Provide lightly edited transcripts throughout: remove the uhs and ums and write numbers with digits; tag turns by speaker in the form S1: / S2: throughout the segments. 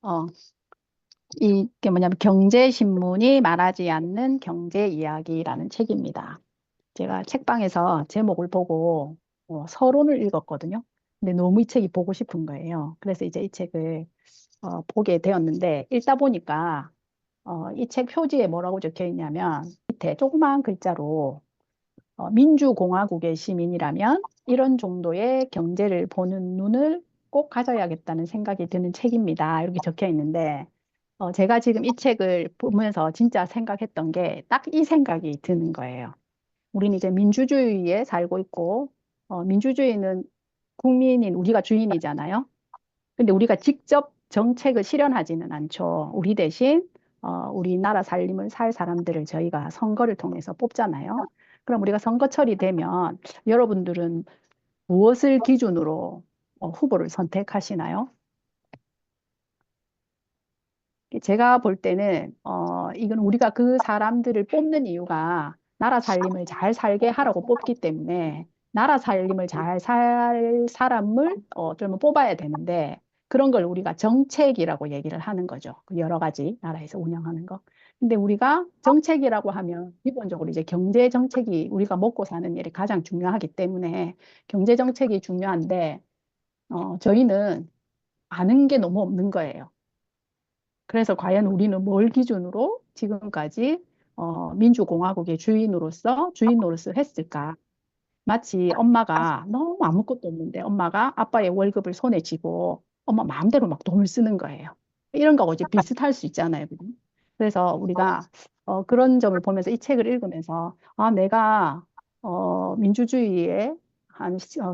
S1: 어, 이게 뭐냐면 경제신문이 말하지 않는 경제 이야기라는 책입니다. 제가 책방에서 제목을 보고 서론을 읽었거든요. 근데 너무 이 책이 보고 싶은 거예요. 그래서 이제 이 책을 보게 되었는데 읽다 보니까 이 책 표지에 뭐라고 적혀 있냐면 밑에 조그마한 글자로 민주공화국의 시민이라면 이런 정도의 경제를 보는 눈을 꼭 가져야겠다는 생각이 드는 책입니다. 이렇게 적혀 있는데 제가 지금 이 책을 보면서 진짜 생각했던 게 딱 이 생각이 드는 거예요. 우리는 이제 민주주의에 살고 있고 민주주의는 국민인 우리가 주인이잖아요. 근데 우리가 직접 정책을 실현하지는 않죠. 우리 대신 우리나라 살림을 살 사람들을 저희가 선거를 통해서 뽑잖아요. 그럼 우리가 선거철이 되면 여러분들은 무엇을 기준으로 후보를 선택하시나요? 제가 볼 때는 이건 우리가 그 사람들을 뽑는 이유가 나라 살림을 잘 살게 하라고 뽑기 때문에 나라 살림을 잘 살 사람을 좀 뽑아야 되는데 그런 걸 우리가 정책이라고 얘기를 하는 거죠. 그 여러 가지 나라에서 운영하는 거. 근데 우리가 정책이라고 하면 기본적으로 이제 경제 정책이 우리가 먹고 사는 일이 가장 중요하기 때문에 경제 정책이 중요한데 저희는 아는 게 너무 없는 거예요. 그래서 과연 우리는 뭘 기준으로 지금까지 민주공화국의 주인으로서 주인 노릇을 했을까? 마치 엄마가 너무 아무것도 없는데 엄마가 아빠의 월급을 손에 쥐고 엄마 마음대로 막 돈을 쓰는 거예요. 이런 거하고 이제 비슷할 수 있잖아요. 그죠? 그래서 우리가 그런 점을 보면서 이 책을 읽으면서 아, 내가 민주주의의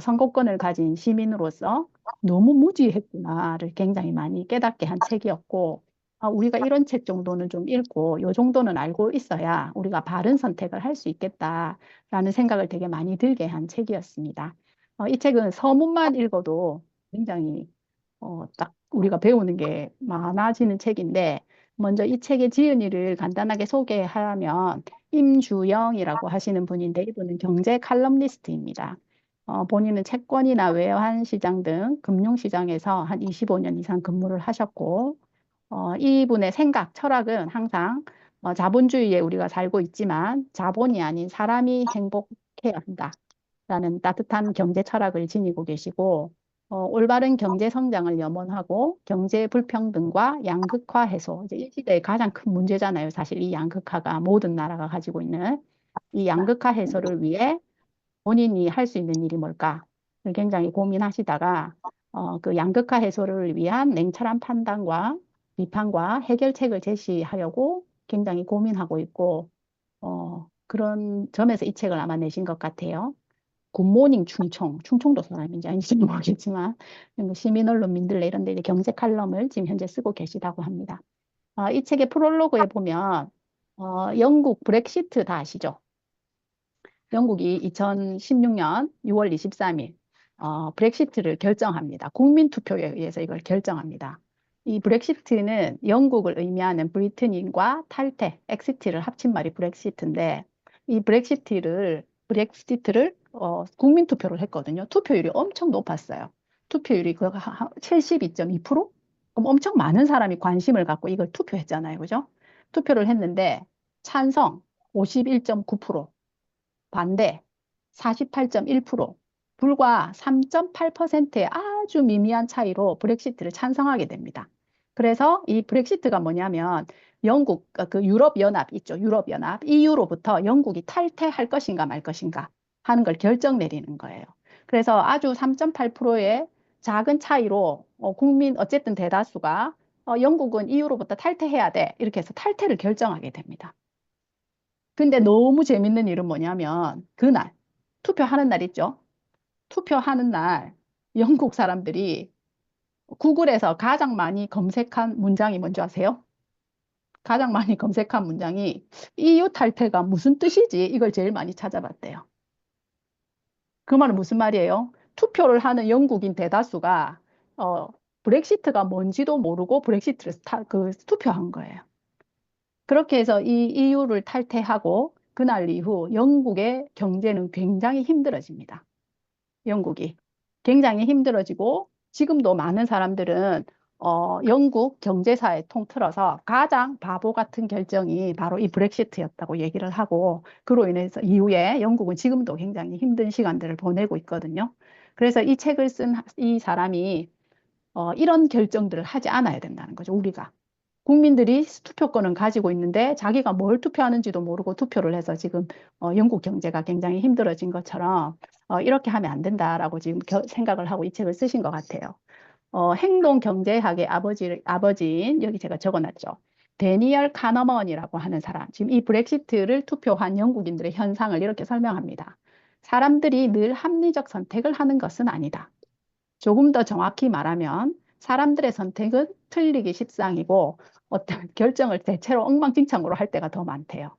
S1: 선거권을 가진 시민으로서 너무 무지했구나를 굉장히 많이 깨닫게 한 책이었고 우리가 이런 책 정도는 좀 읽고 요 정도는 알고 있어야 우리가 바른 선택을 할 수 있겠다라는 생각을 되게 많이 들게 한 책이었습니다. 이 책은 서문만 읽어도 굉장히 딱 우리가 배우는 게 많아지는 책인데 먼저 이 책의 지은이를 간단하게 소개하면 임주영이라고 하시는 분인데 이분은 경제 칼럼니스트입니다. 본인은 채권이나 외환 시장 등 금융 시장에서 한 25년 이상 근무를 하셨고 이분의 생각, 철학은 항상 자본주의에 우리가 살고 있지만 자본이 아닌 사람이 행복해야 한다라는 따뜻한 경제 철학을 지니고 계시고 올바른 경제 성장을 염원하고 경제 불평등과 양극화 해소, 이제 이 시대의 가장 큰 문제잖아요. 사실 이 양극화가 모든 나라가 가지고 있는 이 양극화 해소를 위해 본인이 할 수 있는 일이 뭘까? 굉장히 고민하시다가 그 양극화 해소를 위한 냉철한 판단과 비판과 해결책을 제시하려고 굉장히 고민하고 있고 그런 점에서 이 책을 아마 내신 것 같아요. 굿모닝 충청, 충청도 사람인지 아닌지는 모르겠지만 뭐 시민 언론민들레 이런 데 이제 경제 칼럼을 지금 현재 쓰고 계시다고 합니다. 이 책의 프롤로그에 보면 영국 브렉시트 다 아시죠? 영국이 2016년 6월 23일 브렉시트를 결정합니다. 국민 투표에 의해서 이걸 결정합니다. 이 브렉시트는 영국을 의미하는 브리튼인과 탈퇴, 엑시트를 합친 말이 브렉시트인데 이 브렉시트를 국민 투표를 했거든요. 투표율이 엄청 높았어요. 투표율이 그 72.2%? 그럼 엄청 많은 사람이 관심을 갖고 이걸 투표했잖아요. 그죠? 투표를 했는데 찬성 51.9%, 반대 48.1%, 불과 3.8%의 아주 미미한 차이로 브렉시트를 찬성하게 됩니다. 그래서 이 브렉시트가 뭐냐면 영국, 그 유럽연합 있죠. 유럽연합, EU로부터 영국이 탈퇴할 것인가 말 것인가 하는 걸 결정 내리는 거예요. 그래서 아주 3.8%의 작은 차이로 국민 어쨌든 대다수가 영국은 EU로부터 탈퇴해야 돼. 이렇게 해서 탈퇴를 결정하게 됩니다. 근데 너무 재밌는 일은 뭐냐면 그날 투표하는 날 있죠. 투표하는 날 영국 사람들이 구글에서 가장 많이 검색한 문장이 뭔지 아세요? 가장 많이 검색한 문장이 EU 탈퇴가 무슨 뜻이지? 이걸 제일 많이 찾아봤대요. 그 말은 무슨 말이에요? 투표를 하는 영국인 대다수가 어, 브렉시트가 뭔지도 모르고 브렉시트를 투표한 거예요. 그렇게 해서 이 EU를 탈퇴하고 그날 이후 영국의 경제는 굉장히 힘들어집니다. 영국이. 굉장히 힘들어지고 지금도 많은 사람들은 영국 경제사에 통틀어서 가장 바보 같은 결정이 바로 이 브렉시트였다고 얘기를 하고, 그로 인해서 이후에 영국은 지금도 굉장히 힘든 시간들을 보내고 있거든요. 그래서 이 책을 쓴 이 사람이 이런 결정들을 하지 않아야 된다는 거죠, 우리가. 국민들이 투표권은 가지고 있는데 자기가 뭘 투표하는지도 모르고 투표를 해서 지금 영국 경제가 굉장히 힘들어진 것처럼 이렇게 하면 안 된다라고 지금 생각을 하고 이 책을 쓰신 것 같아요. 행동 경제학의 아버지인 여기 제가 적어놨죠. 데니얼 카너먼이라고 하는 사람. 지금 이 브렉시트를 투표한 영국인들의 현상을 이렇게 설명합니다. 사람들이 늘 합리적 선택을 하는 것은 아니다. 조금 더 정확히 말하면 사람들의 선택은 틀리기 십상이고 어떤 결정을 대체로 엉망진창으로 할 때가 더 많대요.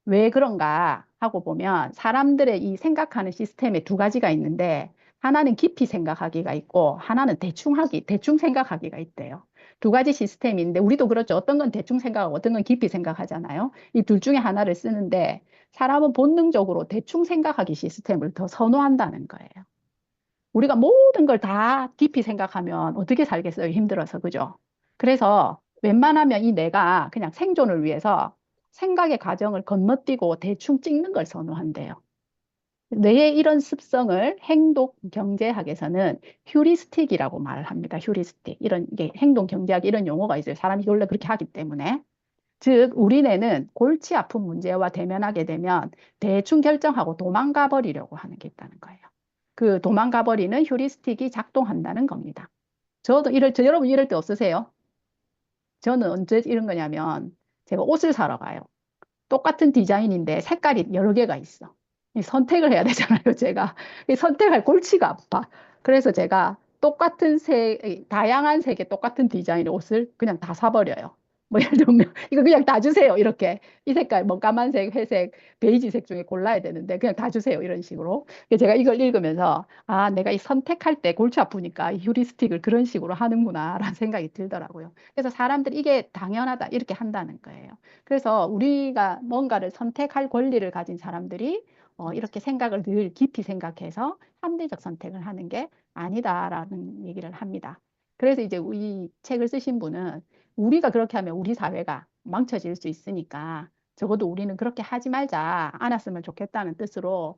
S1: 왜 그런가 하고 보면 사람들의 이 생각하는 시스템에 두 가지가 있는데 하나는 깊이 생각하기가 있고 하나는 대충 생각하기가 있대요. 두 가지 시스템인데 우리도 그렇죠. 어떤 건 대충 생각하고 어떤 건 깊이 생각하잖아요. 이 둘 중에 하나를 쓰는데 사람은 본능적으로 대충 생각하기 시스템을 더 선호한다는 거예요. 우리가 모든 걸 다 깊이 생각하면 어떻게 살겠어요? 힘들어서, 그죠? 그래서 웬만하면 이 뇌가 그냥 생존을 위해서 생각의 과정을 건너뛰고 대충 찍는 걸 선호한대요. 뇌의 이런 습성을 행동 경제학에서는 휴리스틱이라고 말을 합니다. 휴리스틱. 이런 게 행동 경제학 이런 용어가 있어요. 사람이 원래 그렇게 하기 때문에. 즉, 우리 뇌는 골치 아픈 문제와 대면하게 되면 대충 결정하고 도망가 버리려고 하는 게 있다는 거예요. 그 도망가 버리는 휴리스틱이 작동한다는 겁니다. 여러분 이럴 때 없으세요? 저는 언제 이런 거냐면 제가 옷을 사러 가요. 똑같은 디자인인데 색깔이 여러 개가 있어. 이 선택을 해야 되잖아요, 제가. 이 선택할 골치가 아파. 그래서 제가 다양한 색의 똑같은 디자인의 옷을 그냥 다 사버려요. 뭐 예를 들면, 이거 그냥 다 주세요. 이렇게. 이 색깔, 뭐 까만색, 회색, 베이지색 중에 골라야 되는데, 그냥 다 주세요. 이런 식으로. 그래서 제가 이걸 읽으면서, 아, 내가 이 선택할 때 골치 아프니까 이 휴리스틱을 그런 식으로 하는구나, 라는 생각이 들더라고요. 그래서 사람들이 이게 당연하다, 이렇게 한다는 거예요. 그래서 우리가 뭔가를 선택할 권리를 가진 사람들이 이렇게 생각을 늘 깊이 생각해서 합리적 선택을 하는 게 아니다라는 얘기를 합니다. 그래서 이제 이 책을 쓰신 분은 우리가 그렇게 하면 우리 사회가 망쳐질 수 있으니까 적어도 우리는 그렇게 하지 말자, 않았으면 좋겠다는 뜻으로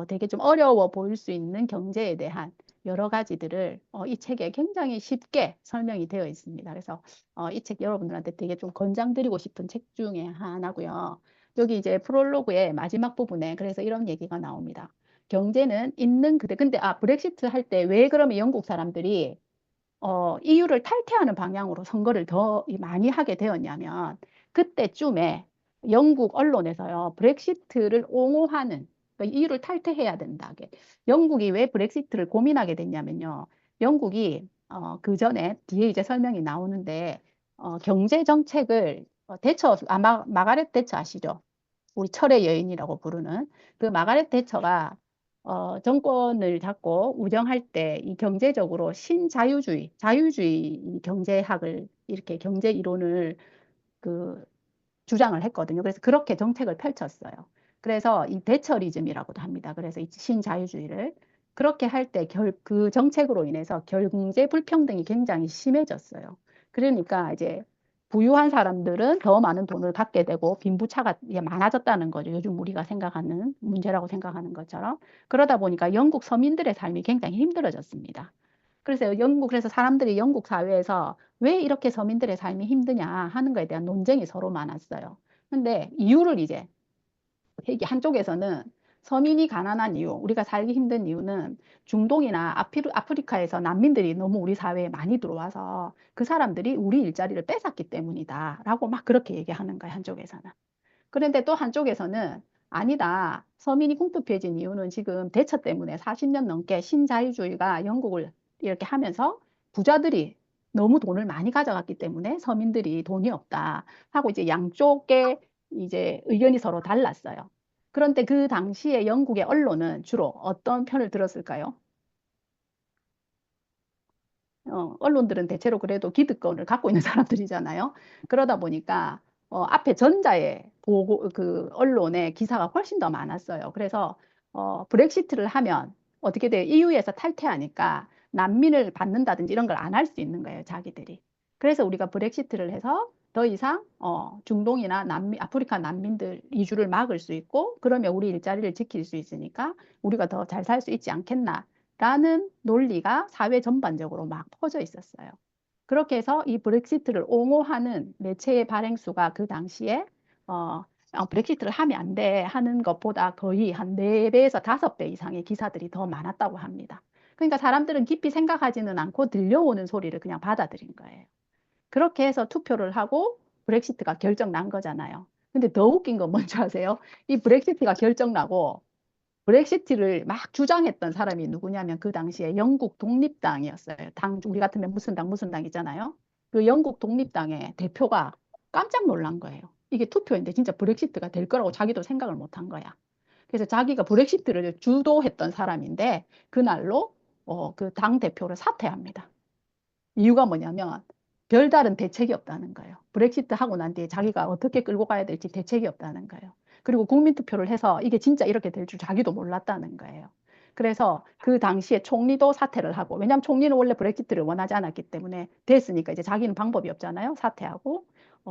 S1: 되게 좀 어려워 보일 수 있는 경제에 대한 여러 가지들을 이 책에 굉장히 쉽게 설명이 되어 있습니다. 그래서 이 책 여러분들한테 되게 좀 권장드리고 싶은 책 중에 하나고요. 여기 이제 프롤로그의 마지막 부분에 그래서 이런 얘기가 나옵니다. 경제는 있는 그대. 근데 브렉시트 할 때 왜 그러면 영국 사람들이 EU를 탈퇴하는 방향으로 선거를 더 많이 하게 되었냐면 그때쯤에 영국 언론에서요, 브렉시트를 옹호하는, 그러니까 EU를 탈퇴해야 된다. 영국이 왜 브렉시트를 고민하게 됐냐면요. 영국이 그 전에 뒤에 이제 설명이 나오는데 경제 정책을 마가렛 대처 아시죠? 우리 철의 여인이라고 부르는 그 마가렛 대처가 정권을 잡고 운영할 때 이 경제적으로 자유주의 경제학을 이렇게 경제 이론을 그 주장을 했거든요. 그래서 그렇게 정책을 펼쳤어요. 그래서 이 대처리즘이라고도 합니다. 그래서 이 신자유주의를 그렇게 할 때 그 정책으로 인해서 경제 불평등이 굉장히 심해졌어요. 그러니까 이제 부유한 사람들은 더 많은 돈을 갖게 되고 빈부차가 많아졌다는 거죠. 요즘 우리가 생각하는 문제라고 생각하는 것처럼. 그러다 보니까 영국 서민들의 삶이 굉장히 힘들어졌습니다. 그래서 사람들이 영국 사회에서 왜 이렇게 서민들의 삶이 힘드냐 하는 거에 대한 논쟁이 서로 많았어요. 근데 이유를 이제 이게 한쪽에서는 서민이 가난한 이유, 우리가 살기 힘든 이유는 중동이나 아프리카에서 난민들이 너무 우리 사회에 많이 들어와서 그 사람들이 우리 일자리를 뺏었기 때문이다라고 막 그렇게 얘기하는 거예요, 한쪽에서는. 그런데 또 한쪽에서는 아니다. 서민이 궁핍해진 이유는 지금 대처 때문에 40년 넘게 신자유주의가 영국을 이렇게 하면서 부자들이 너무 돈을 많이 가져갔기 때문에 서민들이 돈이 없다 하고 이제 양쪽의 이제 의견이 서로 달랐어요. 그런데 그 당시에 영국의 언론은 주로 어떤 편을 들었을까요? 언론들은 대체로 그래도 기득권을 갖고 있는 사람들이잖아요. 그러다 보니까 앞에 전자의 언론의 기사가 훨씬 더 많았어요. 그래서 브렉시트를 하면 어떻게 돼요? EU에서 탈퇴하니까 난민을 받는다든지 이런 걸 안 할 수 있는 거예요, 자기들이. 그래서 우리가 브렉시트를 해서 더 이상 중동이나 아프리카 난민들 이주를 막을 수 있고 그러면 우리 일자리를 지킬 수 있으니까 우리가 더 잘 살 수 있지 않겠나라는 논리가 사회 전반적으로 막 퍼져 있었어요. 그렇게 해서 이 브렉시트를 옹호하는 매체의 발행수가 그 당시에 어, 브렉시트를 하면 안 돼 하는 것보다 거의 한 4배에서 5배 이상의 기사들이 더 많았다고 합니다. 그러니까 사람들은 깊이 생각하지는 않고 들려오는 소리를 그냥 받아들인 거예요. 그렇게 해서 투표를 하고 브렉시트가 결정 난 거잖아요. 근데 더 웃긴 건 뭔지 아세요? 이 브렉시트가 결정 나고 브렉시트를 막 주장했던 사람이 누구냐면 그 당시에 영국 독립당이었어요. 우리 같으면 무슨 당 있잖아요. 그 영국 독립당의 대표가 깜짝 놀란 거예요. 이게 투표인데 진짜 브렉시트가 될 거라고 자기도 생각을 못한 거야. 그래서 자기가 브렉시트를 주도했던 사람인데 그날로 그 당 대표를 사퇴합니다. 이유가 뭐냐면 별다른 대책이 없다는 거예요. 브렉시트 하고 난 뒤에 자기가 어떻게 끌고 가야 될지 대책이 없다는 거예요. 그리고 국민투표를 해서 이게 진짜 이렇게 될 줄 자기도 몰랐다는 거예요. 그래서 그 당시에 총리도 사퇴를 하고, 왜냐하면 총리는 원래 브렉시트를 원하지 않았기 때문에 됐으니까 이제 자기는 방법이 없잖아요. 사퇴하고,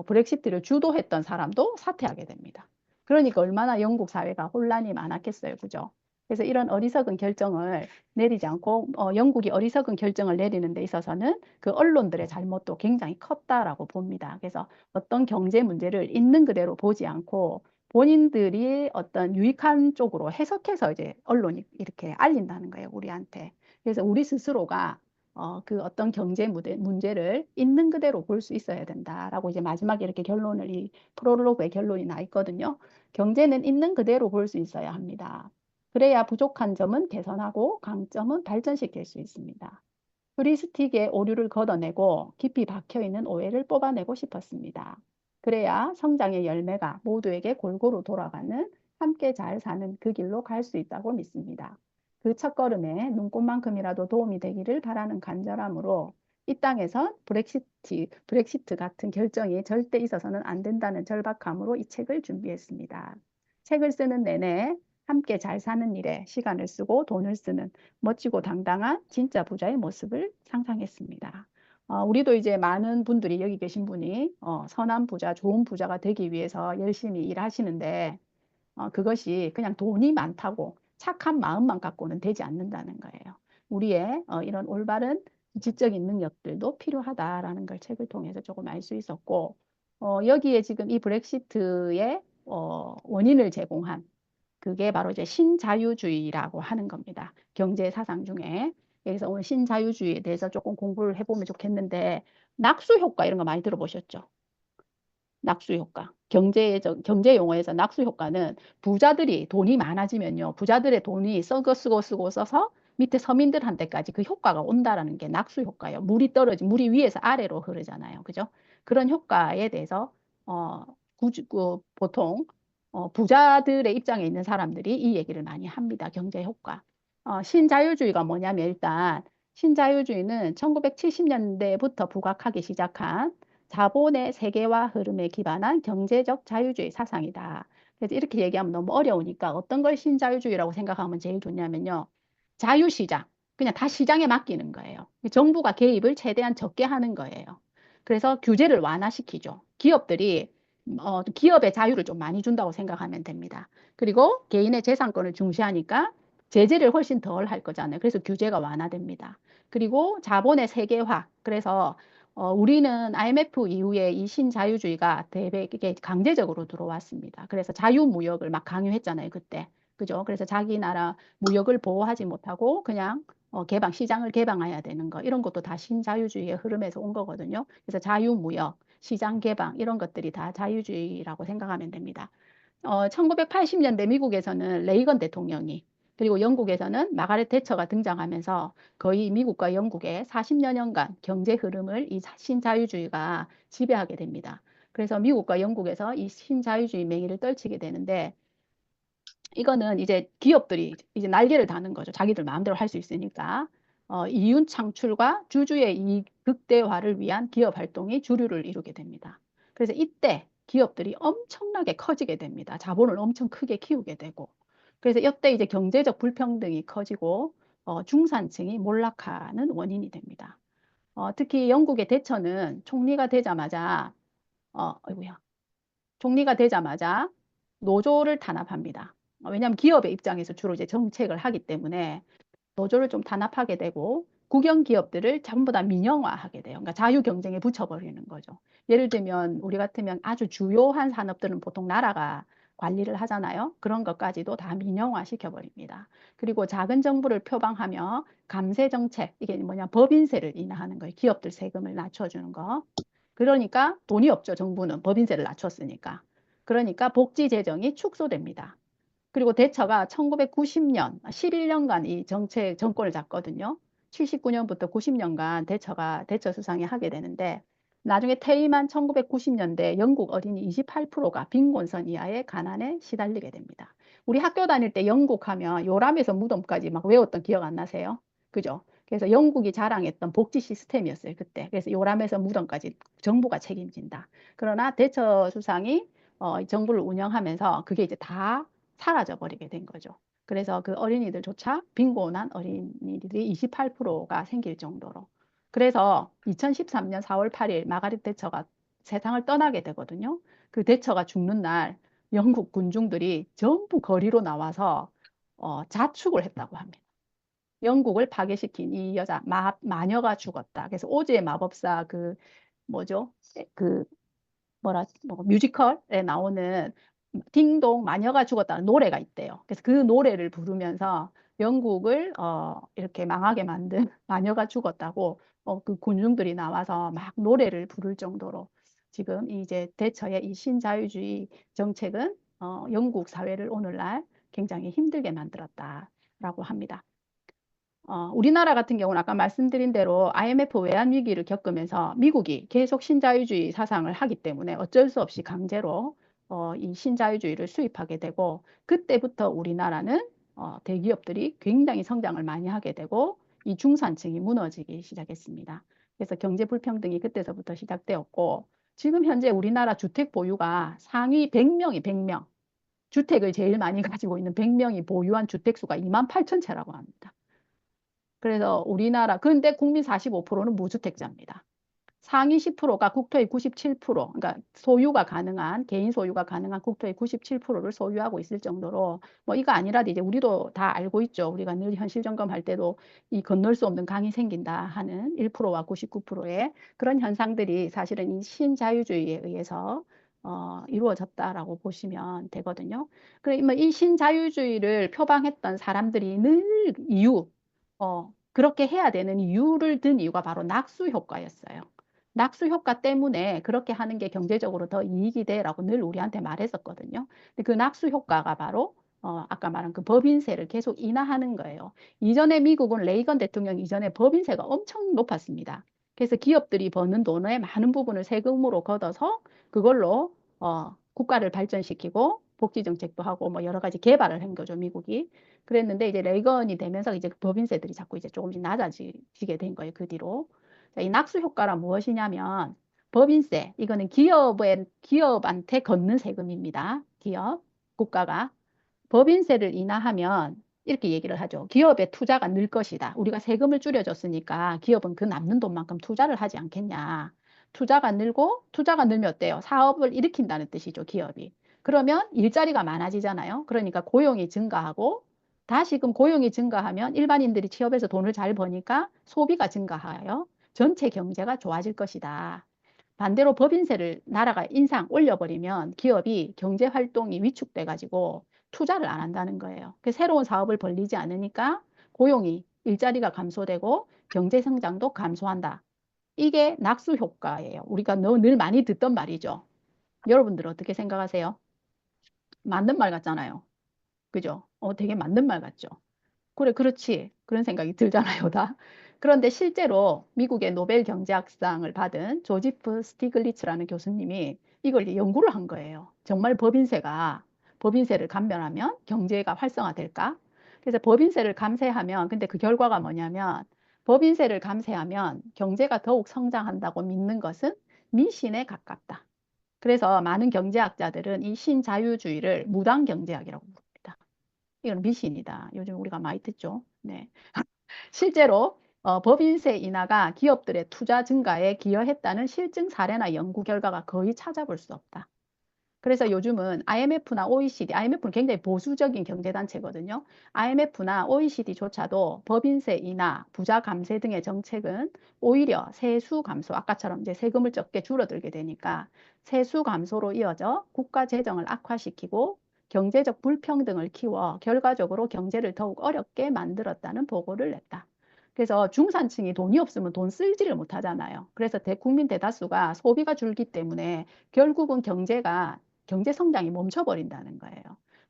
S1: 브렉시트를 주도했던 사람도 사퇴하게 됩니다. 그러니까 얼마나 영국 사회가 혼란이 많았겠어요. 그죠? 그래서 이런 어리석은 결정을 내리지 않고, 영국이 어리석은 결정을 내리는 데 있어서는 그 언론들의 잘못도 굉장히 컸다라고 봅니다. 그래서 어떤 경제 문제를 있는 그대로 보지 않고 본인들이 어떤 유익한 쪽으로 해석해서 이제 언론이 이렇게 알린다는 거예요, 우리한테. 그래서 우리 스스로가 그 어떤 경제 문제를 있는 그대로 볼 수 있어야 된다라고 이제 마지막에 이렇게 결론을 이 프롤로그의 결론이 나 있거든요. 경제는 있는 그대로 볼 수 있어야 합니다. 그래야 부족한 점은 개선하고 강점은 발전시킬 수 있습니다. 프리스틱의 오류를 걷어내고 깊이 박혀있는 오해를 뽑아내고 싶었습니다. 그래야 성장의 열매가 모두에게 골고루 돌아가는 함께 잘 사는 그 길로 갈 수 있다고 믿습니다. 그 첫걸음에 눈꽃만큼이라도 도움이 되기를 바라는 간절함으로 이 땅에선 브렉시트 같은 결정이 절대 있어서는 안 된다는 절박함으로 이 책을 준비했습니다. 책을 쓰는 내내 함께 잘 사는 일에 시간을 쓰고 돈을 쓰는 멋지고 당당한 진짜 부자의 모습을 상상했습니다. 우리도 이제 많은 분들이 여기 계신 분이 선한 부자, 좋은 부자가 되기 위해서 열심히 일하시는데 그것이 그냥 돈이 많다고 착한 마음만 갖고는 되지 않는다는 거예요. 우리의 이런 올바른 지적인 능력들도 필요하다라는 걸 책을 통해서 조금 알 수 있었고 여기에 지금 이 브렉시트의 원인을 제공한 그게 바로 이제 신자유주의라고 하는 겁니다. 경제 사상 중에. 그래서 오늘 신자유주의에 대해서 조금 공부를 해보면 좋겠는데 낙수 효과 이런 거 많이 들어보셨죠? 낙수 효과. 경제 용어에서 낙수 효과는 부자들이 돈이 많아지면요. 부자들의 돈이 쓰고 써서 밑에 서민들한테까지 그 효과가 온다라는 게 낙수 효과예요. 물이 위에서 아래로 흐르잖아요. 그죠? 그런 효과에 대해서, 어, 보통, 부자들의 입장에 있는 사람들이 이 얘기를 많이 합니다. 경제 효과. 신자유주의가 뭐냐면 일단, 신자유주의는 1970년대부터 부각하기 시작한 자본의 세계화 흐름에 기반한 경제적 자유주의 사상이다. 그래서 이렇게 얘기하면 너무 어려우니까 어떤 걸 신자유주의라고 생각하면 제일 좋냐면요. 자유시장. 그냥 다 시장에 맡기는 거예요. 정부가 개입을 최대한 적게 하는 거예요. 그래서 규제를 완화시키죠. 기업의 자유를 좀 많이 준다고 생각하면 됩니다. 그리고 개인의 재산권을 중시하니까 제재를 훨씬 덜 할 거잖아요. 그래서 규제가 완화됩니다. 그리고 자본의 세계화. 그래서 우리는 IMF 이후에 이 신자유주의가 되게 강제적으로 들어왔습니다. 그래서 자유무역을 막 강요했잖아요, 그때. 그죠? 그래서 자기 나라 무역을 보호하지 못하고 그냥 시장을 개방해야 되는 거. 이런 것도 다 신자유주의의 흐름에서 온 거거든요. 그래서 자유무역, 시장 개방, 이런 것들이 다 자유주의라고 생각하면 됩니다. 1980년대 미국에서는 레이건 대통령이 그리고 영국에서는 마가렛 대처가 등장하면서 거의 미국과 영국의 40여 년간 경제 흐름을 이 신자유주의가 지배하게 됩니다. 그래서 미국과 영국에서 이 신자유주의 맹위를 떨치게 되는데 이거는 이제 기업들이 이제 날개를 다는 거죠. 자기들 마음대로 할 수 있으니까. 이윤 창출과 주주의 이익 극대화를 위한 기업 활동이 주류를 이루게 됩니다. 그래서 이때 기업들이 엄청나게 커지게 됩니다. 자본을 엄청 크게 키우게 되고. 그래서 이때 이제 경제적 불평등이 커지고, 중산층이 몰락하는 원인이 됩니다. 특히 영국의 대처는 아이고야, 총리가 되자마자 노조를 탄압합니다. 왜냐하면 기업의 입장에서 주로 이제 정책을 하기 때문에 노조를 좀 탄압하게 되고 국영 기업들을 전부 다 민영화하게 돼요. 그러니까 자유 경쟁에 붙여버리는 거죠. 예를 들면 우리 같으면 아주 주요한 산업들은 보통 나라가 관리를 하잖아요. 그런 것까지도 다 민영화 시켜버립니다. 그리고 작은 정부를 표방하며 감세 정책, 이게 뭐냐, 법인세를 인하하는 거예요. 기업들 세금을 낮춰주는 거. 그러니까 돈이 없죠. 정부는 법인세를 낮췄으니까. 그러니까 복지 재정이 축소됩니다. 그리고 대처가 1990년, 11년간 이 정권을 잡거든요. 79년부터 90년간 대처 수상이 하게 되는데, 나중에 퇴임한 1990년대 영국 어린이 28%가 빈곤선 이하의 가난에 시달리게 됩니다. 우리 학교 다닐 때 영국 하면 요람에서 무덤까지 막 외웠던 기억 안 나세요? 그죠? 그래서 영국이 자랑했던 복지 시스템이었어요, 그때. 그래서 요람에서 무덤까지 정부가 책임진다. 그러나 대처 수상이 정부를 운영하면서 그게 이제 다 사라져 버리게 된 거죠. 그래서 그 어린이들조차 빈곤한 어린이들이 28%가 생길 정도로. 그래서 2013년 4월 8일 마가렛 대처가 세상을 떠나게 되거든요. 그 대처가 죽는 날 영국 군중들이 전부 거리로 나와서 자축을 했다고 합니다. 영국을 파괴시킨 이 여자 마녀가 죽었다. 그래서 오즈의 마법사 그 뭐죠? 그 뮤지컬에 나오는 딩동 마녀가 죽었다는 노래가 있대요. 그래서 그 노래를 부르면서 영국을 이렇게 망하게 만든 마녀가 죽었다고 그 군중들이 나와서 막 노래를 부를 정도로 지금 이제 대처의 이 신자유주의 정책은 영국 사회를 오늘날 굉장히 힘들게 만들었다라고 합니다. 우리나라 같은 경우는 아까 말씀드린 대로 IMF 외환 위기를 겪으면서 미국이 계속 신자유주의 사상을 하기 때문에 어쩔 수 없이 강제로 이 신자유주의를 수입하게 되고 그때부터 우리나라는 대기업들이 굉장히 성장을 많이 하게 되고 이 중산층이 무너지기 시작했습니다. 그래서 경제 불평등이 그때서부터 시작되었고 지금 현재 우리나라 주택 보유가 상위 100명이 100명, 주택을 제일 많이 가지고 있는 100명이 보유한 주택 수가 2만 8천 채라고 합니다. 그래서 근데 국민 45%는 무주택자입니다. 상위 10%가 국토의 97%, 그러니까 개인 소유가 가능한 국토의 97%를 소유하고 있을 정도로, 뭐, 이거 아니라도 이제 우리도 다 알고 있죠. 우리가 늘 현실 점검할 때도 이 건널 수 없는 강이 생긴다 하는 1%와 99%의 그런 현상들이 사실은 이 신자유주의에 의해서 이루어졌다라고 보시면 되거든요. 그러면 이 신자유주의를 표방했던 사람들이 늘 그렇게 해야 되는 이유를 든 이유가 바로 낙수 효과였어요. 낙수 효과 때문에 그렇게 하는 게 경제적으로 더 이익이 돼라고 늘 우리한테 말했었거든요. 근데 그 낙수 효과가 바로 아까 말한 그 법인세를 계속 인하하는 거예요. 이전에 미국은 레이건 대통령 이전에 법인세가 엄청 높았습니다. 그래서 기업들이 버는 돈의 많은 부분을 세금으로 걷어서 그걸로 국가를 발전시키고 복지 정책도 하고 뭐 여러 가지 개발을 한 거죠, 미국이. 그랬는데 이제 레이건이 되면서 이제 그 법인세들이 자꾸 이제 조금씩 낮아지게 된 거예요, 그 뒤로. 자, 이 낙수 효과란 무엇이냐면 법인세, 이거는 기업한테 걷는 세금입니다. 국가가. 법인세를 인하하면 이렇게 얘기를 하죠. 기업의 투자가 늘 것이다. 우리가 세금을 줄여줬으니까 기업은 그 남는 돈만큼 투자를 하지 않겠냐. 투자가 늘면 어때요? 사업을 일으킨다는 뜻이죠, 기업이. 그러면 일자리가 많아지잖아요. 그러니까 고용이 증가하고 다시금 고용이 증가하면 일반인들이 취업해서 돈을 잘 버니까 소비가 증가하여 전체 경제가 좋아질 것이다. 반대로 법인세를 나라가 올려버리면 기업이 경제 활동이 위축돼 가지고 투자를 안 한다는 거예요. 그 새로운 사업을 벌리지 않으니까 일자리가 감소되고 경제 성장도 감소한다. 이게 낙수 효과예요. 우리가 늘 많이 듣던 말이죠. 여러분들 어떻게 생각하세요? 맞는 말 같잖아요. 그죠? 되게 맞는 말 같죠? 그래, 그렇지. 그런 생각이 들잖아요, 다. 그런데 실제로 미국의 노벨 경제학상을 받은 조지프 스티글리츠라는 교수님이 이걸 연구를 한 거예요. 정말 법인세를 감면하면 경제가 활성화될까? 그래서 법인세를 감세하면, 근데 그 결과가 뭐냐면, 법인세를 감세하면 경제가 더욱 성장한다고 믿는 것은 미신에 가깝다. 그래서 많은 경제학자들은 이 신자유주의를 무당 경제학이라고 부릅니다. 이건 미신이다. 요즘 우리가 많이 듣죠. 네. 실제로 법인세 인하가 기업들의 투자 증가에 기여했다는 실증 사례나 연구 결과가 거의 찾아볼 수 없다. 그래서 요즘은 IMF나 OECD, IMF는 굉장히 보수적인 경제단체거든요. IMF나 OECD조차도 법인세 인하, 부자 감세 등의 정책은 오히려 세수 감소, 아까처럼 이제 세금을 적게 줄어들게 되니까 세수 감소로 이어져 국가 재정을 악화시키고 경제적 불평등을 키워 결과적으로 경제를 더욱 어렵게 만들었다는 보고를 냈다. 그래서 중산층이 돈이 없으면 돈 쓰지를 못하잖아요. 그래서 국민 대다수가 소비가 줄기 때문에 결국은 경제 성장이 멈춰버린다는 거예요.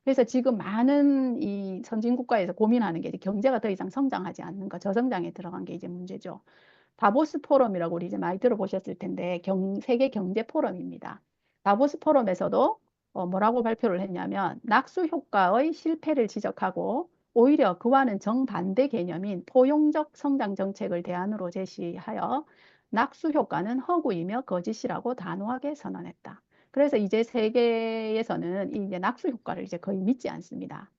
S1: 그래서 지금 많은 이 선진국가에서 고민하는 게 이제 경제가 더 이상 성장하지 않는 거, 저성장에 들어간 게 이제 문제죠. 다보스 포럼이라고 우리 이제 많이 들어보셨을 텐데 세계 경제 포럼입니다. 다보스 포럼에서도 뭐라고 발표를 했냐면 낙수 효과의 실패를 지적하고 오히려 그와는 정반대 개념인 포용적 성장 정책을 대안으로 제시하여 낙수 효과는 허구이며 거짓이라고 단호하게 선언했다. 그래서 이제 세계에서는 이 이제 낙수 효과를 이제 거의 믿지 않습니다.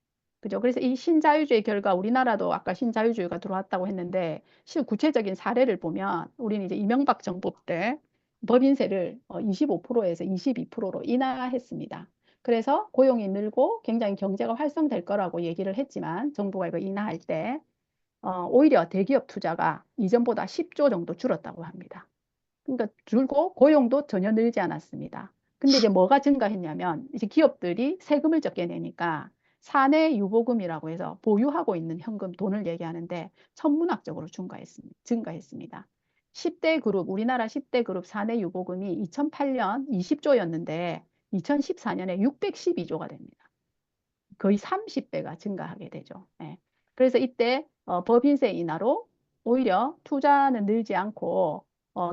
S1: 그죠? 그래서 이 신자유주의 결과 우리나라도 아까 신자유주의가 들어왔다고 했는데 구체적인 사례를 보면 우리는 이제 이명박 정부 때 법인세를 25%에서 22%로 인하했습니다. 그래서 고용이 늘고 굉장히 경제가 활성될 거라고 얘기를 했지만 정부가 이거 인하할 때 오히려 대기업 투자가 이전보다 10조 정도 줄었다고 합니다. 그러니까 줄고 고용도 전혀 늘지 않았습니다. 근데 이제 뭐가 증가했냐면 이제 기업들이 세금을 적게 내니까 사내 유보금이라고 해서 보유하고 있는 현금 돈을 얘기하는데 천문학적으로 증가했습니다. 10대 그룹, 우리나라 10대 그룹 사내 유보금이 2008년 20조였는데 2014년에 612조가 됩니다. 거의 30배가 증가하게 되죠. 예. 그래서 이때 법인세 인하로 오히려 투자는 늘지 않고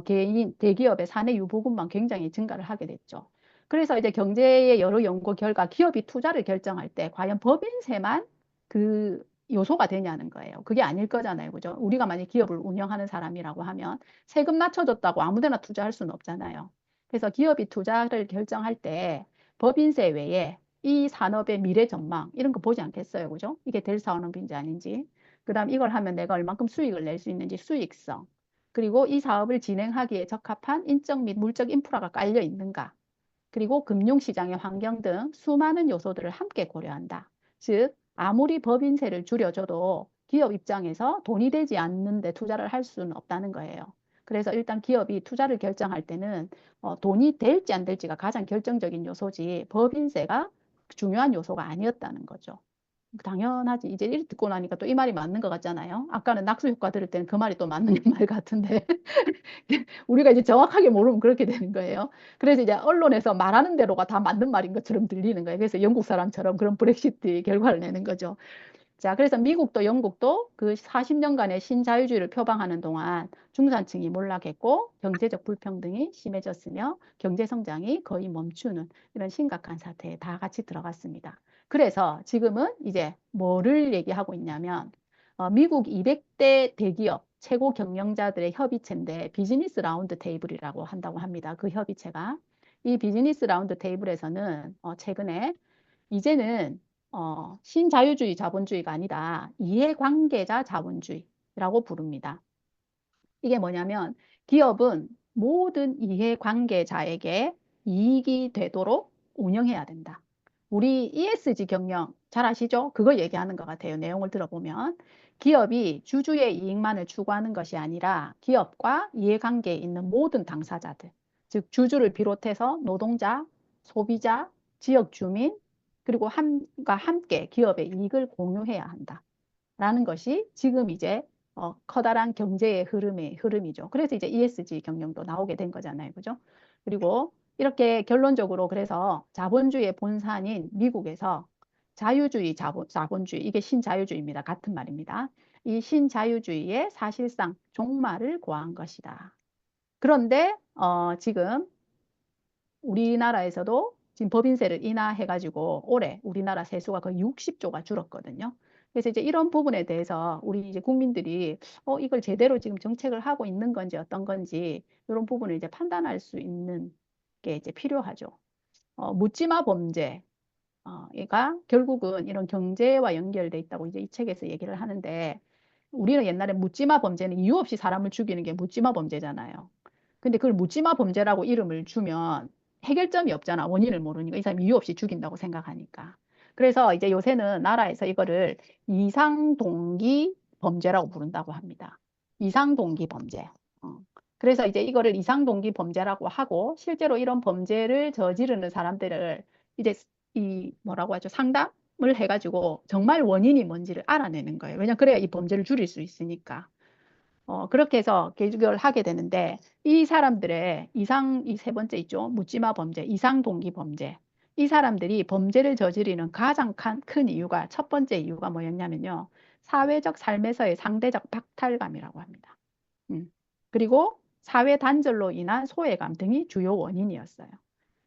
S1: 대기업의 사내 유보금만 굉장히 증가를 하게 됐죠. 그래서 이제 경제의 여러 연구 결과 기업이 투자를 결정할 때 과연 법인세만 그 요소가 되냐는 거예요. 그게 아닐 거잖아요. 그죠? 우리가 만약 기업을 운영하는 사람이라고 하면 세금 낮춰줬다고 아무데나 투자할 수는 없잖아요. 그래서 기업이 투자를 결정할 때 법인세 외에 이 산업의 미래 전망 이런 거 보지 않겠어요. 그죠? 이게 될 산업인지 아닌지. 그다음 이걸 하면 내가 얼만큼 수익을 낼 수 있는지 수익성. 그리고 이 사업을 진행하기에 적합한 인적 및 물적 인프라가 깔려 있는가. 그리고 금융시장의 환경 등 수많은 요소들을 함께 고려한다. 즉, 아무리 법인세를 줄여줘도 기업 입장에서 돈이 되지 않는데 투자를 할 수는 없다는 거예요. 그래서 일단 기업이 투자를 결정할 때는 돈이 될지 안 될지가 가장 결정적인 요소지 법인세가 중요한 요소가 아니었다는 거죠. 당연하지. 이제 일 듣고 나니까 또 이 말이 맞는 것 같잖아요. 아까는 낙수 효과 들을 때는 그 말이 또 맞는 말 같은데 우리가 이제 정확하게 모르면 그렇게 되는 거예요. 그래서 이제 언론에서 말하는 대로가 다 맞는 말인 것처럼 들리는 거예요. 그래서 영국 사람처럼 그런 브렉시트 결과를 내는 거죠. 자, 그래서 미국도 영국도 그 40년간의 신자유주의를 표방하는 동안 중산층이 몰락했고 경제적 불평등이 심해졌으며 경제 성장이 거의 멈추는 이런 심각한 사태에 다 같이 들어갔습니다. 그래서 지금은 이제 뭐를 얘기하고 있냐면 미국 200대 대기업 최고 경영자들의 협의체인데 비즈니스 라운드 테이블이라고 한다고 합니다. 그 협의체가. 이 비즈니스 라운드 테이블에서는 최근에 이제는 신자유주의 자본주의가 아니다. 이해관계자 자본주의라고 부릅니다. 이게 뭐냐면 기업은 모든 이해관계자에게 이익이 되도록 운영해야 된다. 우리 ESG 경영 잘 아시죠? 그거 얘기하는 것 같아요. 내용을 들어보면 기업이 주주의 이익만을 추구하는 것이 아니라 기업과 이해관계에 있는 모든 당사자들, 즉 주주를 비롯해서 노동자, 소비자, 지역 주민, 그리고 함께 기업의 이익을 공유해야 한다라는 것이 지금 이제 커다란 경제의 흐름이죠. 그래서 이제 ESG 경영도 나오게 된 거잖아요. 그죠? 그리고 이렇게 결론적으로 그래서 자본주의의 본산인 미국에서 자본주의, 이게 신자유주의입니다. 같은 말입니다. 이 신자유주의의 사실상 종말을 고한 것이다. 그런데 지금 우리나라에서도 지금 법인세를 인하해가지고 올해 우리나라 세수가 거의 60조가 줄었거든요. 그래서 이제 이런 부분에 대해서 우리 이제 국민들이 이걸 제대로 지금 정책을 하고 있는 건지 어떤 건지 이런 부분을 이제 판단할 수 있는 게 이제 필요하죠. 묻지마 범죄. 얘가 결국은 이런 경제와 연결돼 있다고 이제 이 책에서 얘기를 하는데 우리는 옛날에 묻지마 범죄는 이유 없이 사람을 죽이는 게 묻지마 범죄잖아요. 근데 그걸 묻지마 범죄라고 이름을 주면 해결점이 없잖아. 원인을 모르니까. 이 사람이 이유 없이 죽인다고 생각하니까. 그래서 이제 요새는 나라에서 이거를 이상동기 범죄라고 부른다고 합니다. 이상동기 범죄. 어. 그래서 이제 이거를 이상동기 범죄라고 하고 실제로 이런 범죄를 저지르는 사람들을 이제 이 뭐라고 하죠? 상담을 해가지고 정말 원인이 뭔지를 알아내는 거예요. 왜냐면 그래야 이 범죄를 줄일 수 있으니까. 그렇게 해서 개교를 하게 되는데 이 사람들의 이 세 번째 있죠. 묻지마 범죄, 이상 동기 범죄. 이 사람들이 범죄를 저지르는 가장 큰 이유가 첫 번째 이유가 뭐였냐면요. 사회적 삶에서의 상대적 박탈감이라고 합니다. 그리고 사회 단절로 인한 소외감 등이 주요 원인이었어요.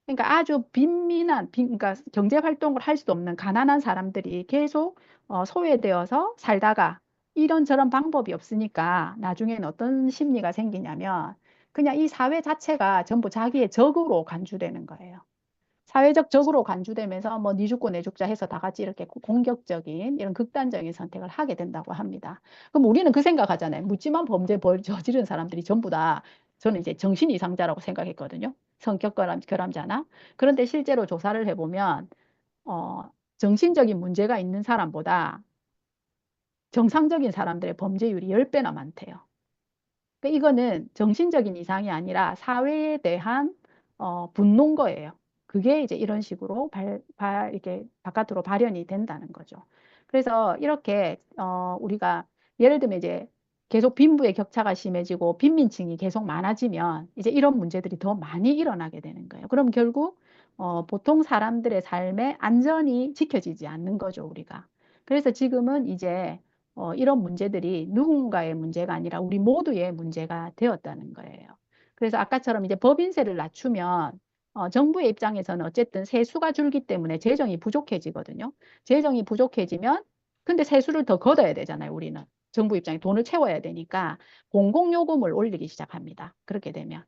S1: 그러니까 아주 그러니까 경제 활동을 할 수 없는 가난한 사람들이 계속 소외되어서 살다가 이런저런 방법이 없으니까 나중에는 어떤 심리가 생기냐면 그냥 이 사회 자체가 전부 자기의 적으로 간주되는 거예요. 사회적 적으로 간주되면서 뭐 니 죽고 내 죽자 해서 다 같이 이렇게 공격적인 이런 극단적인 선택을 하게 된다고 합니다. 그럼 우리는 그 생각하잖아요. 묻지마 범죄 저지른 사람들이 전부 다 저는 이제 정신 이상자라고 생각했거든요. 성격 결함자나. 그런데 실제로 조사를 해보면 어, 정신적인 문제가 있는 사람보다 정상적인 사람들의 범죄율이 10배나 많대요. 그러니까 이거는 정신적인 이상이 아니라 사회에 대한 분노인 거예요. 그게 이제 이런 식으로 이렇게 바깥으로 발현이 된다는 거죠. 그래서 이렇게 우리가 예를 들면 이제 계속 빈부의 격차가 심해지고 빈민층이 계속 많아지면 이제 이런 문제들이 더 많이 일어나게 되는 거예요. 그럼 결국 보통 사람들의 삶의 안전이 지켜지지 않는 거죠, 우리가. 그래서 지금은 이제 이런 문제들이 누군가의 문제가 아니라 우리 모두의 문제가 되었다는 거예요. 그래서 아까처럼 이제 법인세를 낮추면 정부의 입장에서는 어쨌든 세수가 줄기 때문에 재정이 부족해지거든요. 재정이 부족해지면 근데 세수를 더 걷어야 되잖아요, 우리는. 정부 입장에 돈을 채워야 되니까 공공요금을 올리기 시작합니다. 그렇게 되면.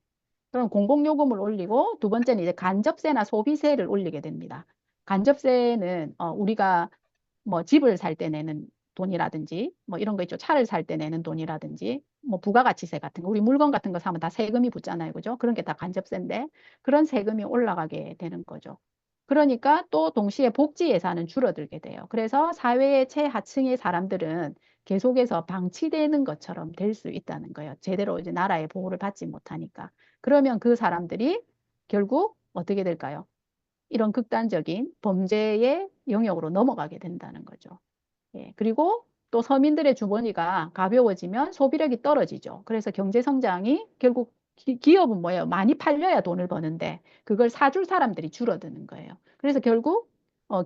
S1: 그럼 공공요금을 올리고 두 번째는 이제 간접세나 소비세를 올리게 됩니다. 간접세는 우리가 뭐 집을 살 때 내는 돈이라든지 뭐 이런 거 있죠. 차를 살 때 내는 돈이라든지 뭐 부가가치세 같은 거 우리 물건 같은 거 사면 다 세금이 붙잖아요. 그죠? 그런 게 다 간접세인데 그런 세금이 올라가게 되는 거죠. 그러니까 또 동시에 복지 예산은 줄어들게 돼요. 그래서 사회의 최하층의 사람들은 계속해서 방치되는 것처럼 될 수 있다는 거예요. 제대로 이제 나라의 보호를 받지 못하니까. 그러면 그 사람들이 결국 어떻게 될까요? 이런 극단적인 범죄의 영역으로 넘어가게 된다는 거죠. 예, 그리고 또 서민들의 주머니가 가벼워지면 소비력이 떨어지죠. 그래서 경제 성장이 결국 기업은 뭐예요? 많이 팔려야 돈을 버는데 그걸 사줄 사람들이 줄어드는 거예요. 그래서 결국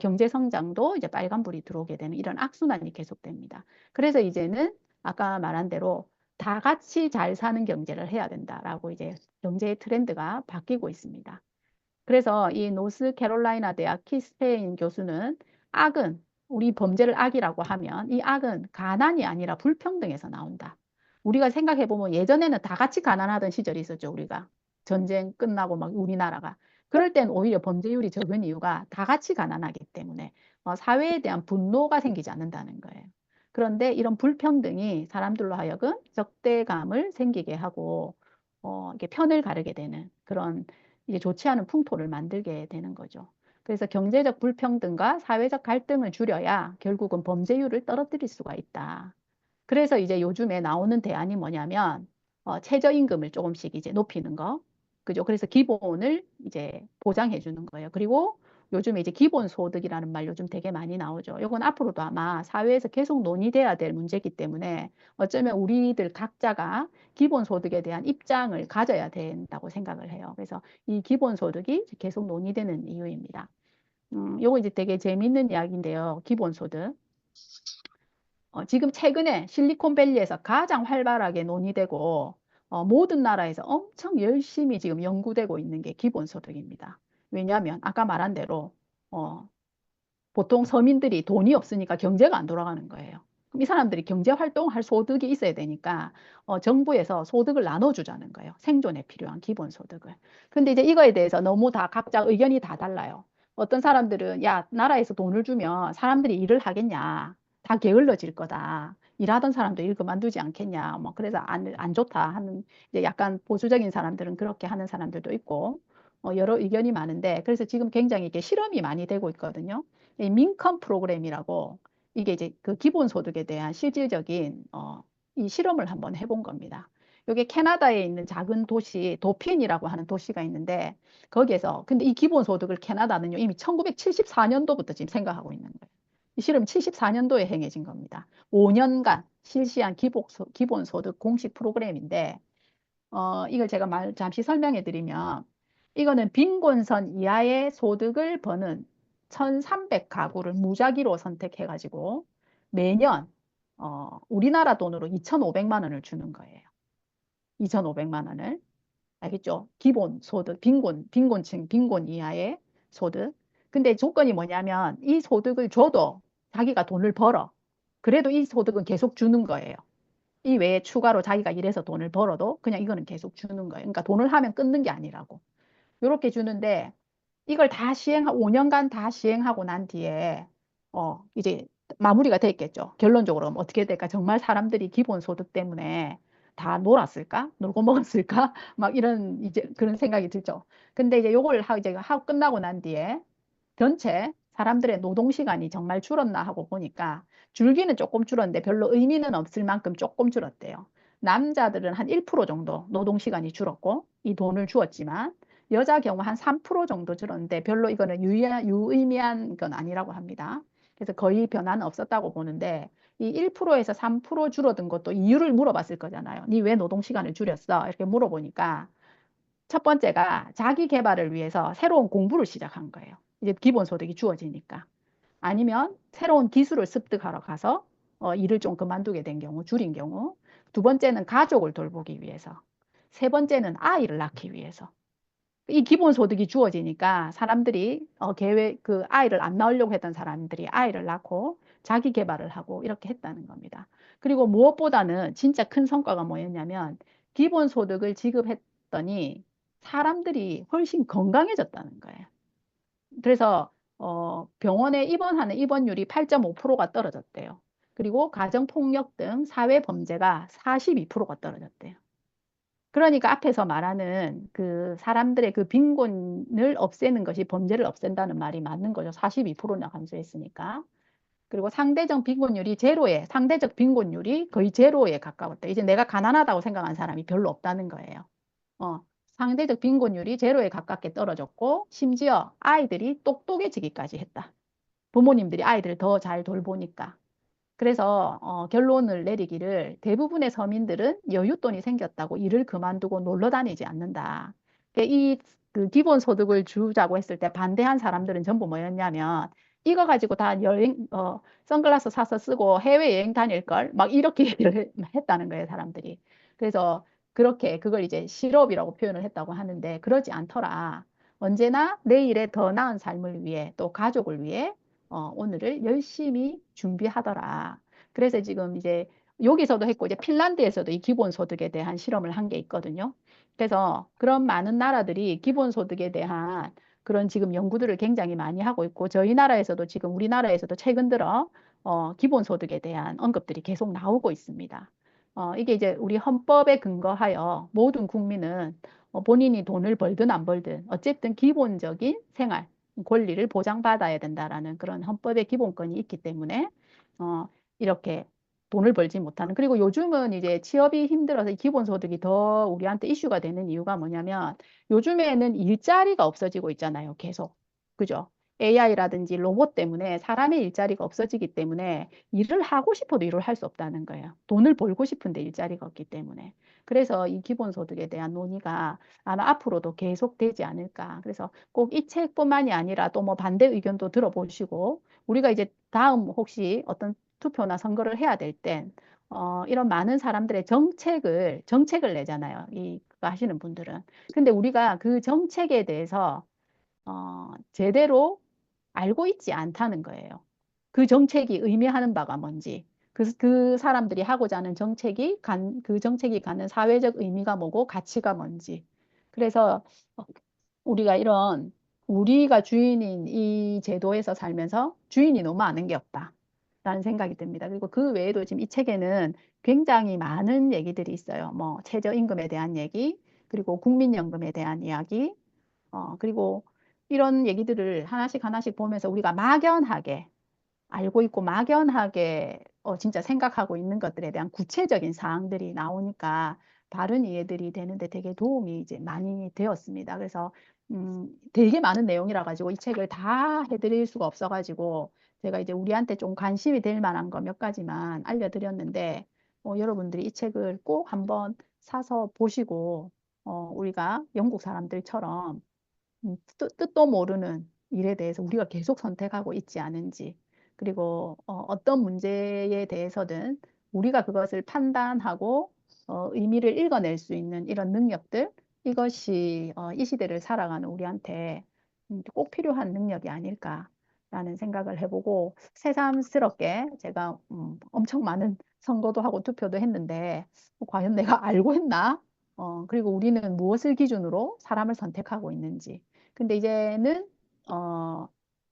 S1: 경제 성장도 이제 빨간불이 들어오게 되는 이런 악순환이 계속됩니다. 그래서 이제는 아까 말한 대로 다 같이 잘 사는 경제를 해야 된다라고 이제 경제의 트렌드가 바뀌고 있습니다. 그래서 이 노스캐롤라이나 대학 키스페인 교수는 악은 우리 범죄를 악이라고 하면 이 악은 가난이 아니라 불평등에서 나온다. 우리가 생각해 보면 예전에는 다 같이 가난하던 시절이 있었죠, 우리가. 전쟁 끝나고 막 우리나라가. 그럴 땐 오히려 범죄율이 적은 이유가 다 같이 가난하기 때문에 사회에 대한 분노가 생기지 않는다는 거예요. 그런데 이런 불평등이 사람들로 하여금 적대감을 생기게 하고 이게 편을 가르게 되는 그런 이제 좋지 않은 풍토를 만들게 되는 거죠. 그래서 경제적 불평등과 사회적 갈등을 줄여야 결국은 범죄율을 떨어뜨릴 수가 있다. 그래서 이제 요즘에 나오는 대안이 뭐냐면 최저임금을 조금씩 이제 높이는 거. 그죠? 그래서 기본을 이제 보장해 주는 거예요. 그리고 요즘에 이제 기본소득이라는 말 요즘 되게 많이 나오죠. 이건 앞으로도 아마 사회에서 계속 논의돼야 될 문제이기 때문에 어쩌면 우리들 각자가 기본소득에 대한 입장을 가져야 된다고 생각을 해요. 그래서 이 기본소득이 계속 논의되는 이유입니다. 요거 이제 되게 재밌는 이야기인데요. 기본소득. 지금 최근에 실리콘밸리에서 가장 활발하게 논의되고 모든 나라에서 엄청 열심히 지금 연구되고 있는 게 기본소득입니다. 왜냐하면 아까 말한 대로 어, 보통 서민들이 돈이 없으니까 경제가 안 돌아가는 거예요. 그럼 이 사람들이 경제 활동할 소득이 있어야 되니까 정부에서 소득을 나눠주자는 거예요. 생존에 필요한 기본소득을. 근데 이제 이거에 대해서 너무 다 각자 의견이 다 달라요. 어떤 사람들은 야, 나라에서 돈을 주면 사람들이 일을 하겠냐. 다 게을러질 거다. 일하던 사람도 일 그만두지 않겠냐. 뭐 그래서 안 좋다 하는 이제 약간 보수적인 사람들은 그렇게 하는 사람들도 있고 여러 의견이 많은데 그래서 지금 굉장히 이게 실험이 많이 되고 있거든요. 이 민컴 프로그램이라고 이게 이제 그 기본소득에 대한 실질적인 이 실험을 한번 해본 겁니다. 이게 캐나다에 있는 작은 도시 도핀이라고 하는 도시가 있는데 거기에서 근데 이 기본소득을 캐나다는요 이미 1974년도부터 지금 생각하고 있는 거예요. 이 실험 74년도에 행해진 겁니다. 5년간 실시한 기본소득 공식 프로그램인데 이걸 제가 잠시 설명해 드리면 이거는 빈곤선 이하의 소득을 버는 1,300가구를 무작위로 선택해 가지고 매년 우리나라 돈으로 2,500만 원을 주는 거예요. 2,500만 원을. 알겠죠? 기본 소득, 빈곤층, 빈곤 이하의 소득. 근데 조건이 뭐냐면 이 소득을 줘도 자기가 돈을 벌어. 그래도 이 소득은 계속 주는 거예요. 이 외에 추가로 자기가 일해서 돈을 벌어도 그냥 이거는 계속 주는 거예요. 그러니까 돈을 하면 끊는 게 아니라고. 이렇게 주는데 이걸 다 5년간 다 시행하고 난 뒤에 이제 마무리가 됐겠죠. 결론적으로 어떻게 될까? 정말 사람들이 기본소득 때문에 다 놀았을까? 놀고 먹었을까? 막 이런 이제 그런 생각이 들죠. 근데 이제 요걸 이제 하고 끝나고 난 뒤에 전체 사람들의 노동 시간이 정말 줄었나 하고 보니까 줄기는 조금 줄었는데 별로 의미는 없을 만큼 조금 줄었대요. 남자들은 한 1% 정도 노동 시간이 줄었고 이 돈을 주었지만 여자 경우 한 3% 정도 줄었는데 별로 이거는 유의미한 건 아니라고 합니다. 그래서 거의 변화는 없었다고 보는데 이 1%에서 3% 줄어든 것도 이유를 물어봤을 거잖아요. 니 왜 노동 시간을 줄였어? 이렇게 물어보니까 첫 번째가 자기 개발을 위해서 새로운 공부를 시작한 거예요. 이제 기본소득이 주어지니까. 아니면 새로운 기술을 습득하러 가서 일을 좀 그만두게 된 경우, 줄인 경우. 두 번째는 가족을 돌보기 위해서. 세 번째는 아이를 낳기 위해서. 이 기본소득이 주어지니까 사람들이 계획 그 아이를 안 낳으려고 했던 사람들이 아이를 낳고 자기 개발을 하고 이렇게 했다는 겁니다. 그리고 무엇보다는 진짜 큰 성과가 뭐였냐면 기본소득을 지급했더니 사람들이 훨씬 건강해졌다는 거예요. 그래서 병원에 입원하는 입원율이 8.5%가 떨어졌대요. 그리고 가정폭력 등 사회범죄가 42%가 떨어졌대요. 그러니까 앞에서 말하는 그 사람들의 그 빈곤을 없애는 것이 범죄를 없앤다는 말이 맞는 거죠. 42%나 감소했으니까. 그리고 상대적 빈곤율이 거의 제로에 가까웠대. 이제 내가 가난하다고 생각한 사람이 별로 없다는 거예요. 어, 상대적 빈곤율이 제로에 가깝게 떨어졌고, 심지어 아이들이 똑똑해지기까지 했다. 부모님들이 아이들을 더 잘 돌보니까. 그래서 결론을 내리기를 대부분의 서민들은 여윳돈이 생겼다고 일을 그만두고 놀러 다니지 않는다. 그러니까 그 기본소득을 주자고 했을 때 반대한 사람들은 전부 뭐였냐면 이거 가지고 다 선글라스 사서 쓰고 해외여행 다닐 걸 막 이렇게 얘기를 했다는 거예요, 사람들이. 그래서 그렇게 그걸 이제 실업이라고 표현을 했다고 하는데 그러지 않더라. 언제나 내일의 더 나은 삶을 위해 또 가족을 위해 오늘을 열심히 준비하더라. 그래서 지금 이제 여기서도 했고 이제 핀란드에서도 이 기본소득에 대한 실험을 한 게 있거든요. 그래서 그런 많은 나라들이 기본소득에 대한 그런 지금 연구들을 굉장히 많이 하고 있고 저희 나라에서도 지금 우리나라에서도 최근 들어 기본소득에 대한 언급들이 계속 나오고 있습니다. 이게 이제 우리 헌법에 근거하여 모든 국민은 본인이 돈을 벌든 안 벌든 어쨌든 기본적인 생활 권리를 보장받아야 된다라는 그런 헌법의 기본권이 있기 때문에 이렇게 돈을 벌지 못하는 그리고 요즘은 이제 취업이 힘들어서 기본소득이 더 우리한테 이슈가 되는 이유가 뭐냐면 요즘에는 일자리가 없어지고 있잖아요. 계속. 그죠? AI라든지 로봇 때문에 사람의 일자리가 없어지기 때문에 일을 하고 싶어도 일을 할 수 없다는 거예요. 돈을 벌고 싶은데 일자리가 없기 때문에. 그래서 이 기본소득에 대한 논의가 아마 앞으로도 계속되지 않을까. 그래서 꼭 이 책뿐만이 아니라 또 뭐 반대 의견도 들어보시고 우리가 이제 다음 혹시 어떤 투표나 선거를 해야 될 땐 이런 많은 사람들의 정책을 내잖아요. 그거 하시는 분들은. 근데 우리가 그 정책에 대해서 제대로 알고 있지 않다는 거예요. 그 정책이 의미하는 바가 뭔지, 그 사람들이 하고자 하는 그 정책이 갖는 사회적 의미가 뭐고 가치가 뭔지. 그래서 우리가 우리가 주인인 이 제도에서 살면서 주인이 너무 아는 게 없다. 라는 생각이 듭니다. 그리고 그 외에도 지금 이 책에는 굉장히 많은 얘기들이 있어요. 뭐 최저임금에 대한 얘기, 그리고 국민연금에 대한 이야기, 그리고 이런 얘기들을 하나씩 하나씩 보면서 우리가 막연하게 알고 있고 막연하게 진짜 생각하고 있는 것들에 대한 구체적인 사항들이 나오니까 바른 이해들이 되는데 되게 도움이 이제 많이 되었습니다. 그래서 되게 많은 내용이라 가지고 이 책을 다 해드릴 수가 없어가지고 제가 이제 우리한테 좀 관심이 될 만한 거 몇 가지만 알려드렸는데 여러분들이 이 책을 꼭 한번 사서 보시고 우리가 영국 사람들처럼 뜻도 모르는 일에 대해서 우리가 계속 선택하고 있지 않은지, 그리고 어떤 문제에 대해서든 우리가 그것을 판단하고 의미를 읽어낼 수 있는 이런 능력들, 이것이 이 시대를 살아가는 우리한테 꼭 필요한 능력이 아닐까라는 생각을 해보고 새삼스럽게 제가 엄청 많은 선거도 하고 투표도 했는데 과연 내가 알고 했나? 그리고 우리는 무엇을 기준으로 사람을 선택하고 있는지. 근데 이제는 어,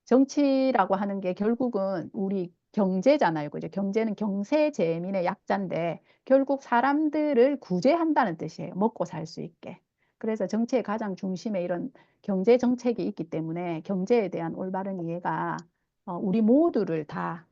S1: 정치라고 하는 게 결국은 우리 경제잖아요. 그죠? 경제는 경세재민의 약자인데 결국 사람들을 구제한다는 뜻이에요. 먹고 살 수 있게. 그래서 정치의 가장 중심에 이런 경제 정책이 있기 때문에 경제에 대한 올바른 이해가 우리 모두를 다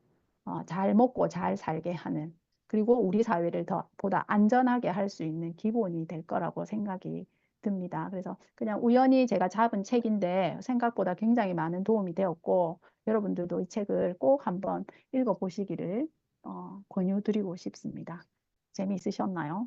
S1: 잘 먹고 잘 살게 하는, 그리고 우리 사회를 더 보다 안전하게 할 수 있는 기본이 될 거라고 생각이 듭니다. 그래서 그냥 우연히 제가 잡은 책인데 생각보다 굉장히 많은 도움이 되었고 여러분들도 이 책을 꼭 한번 읽어보시기를 권유드리고 싶습니다. 재미있으셨나요?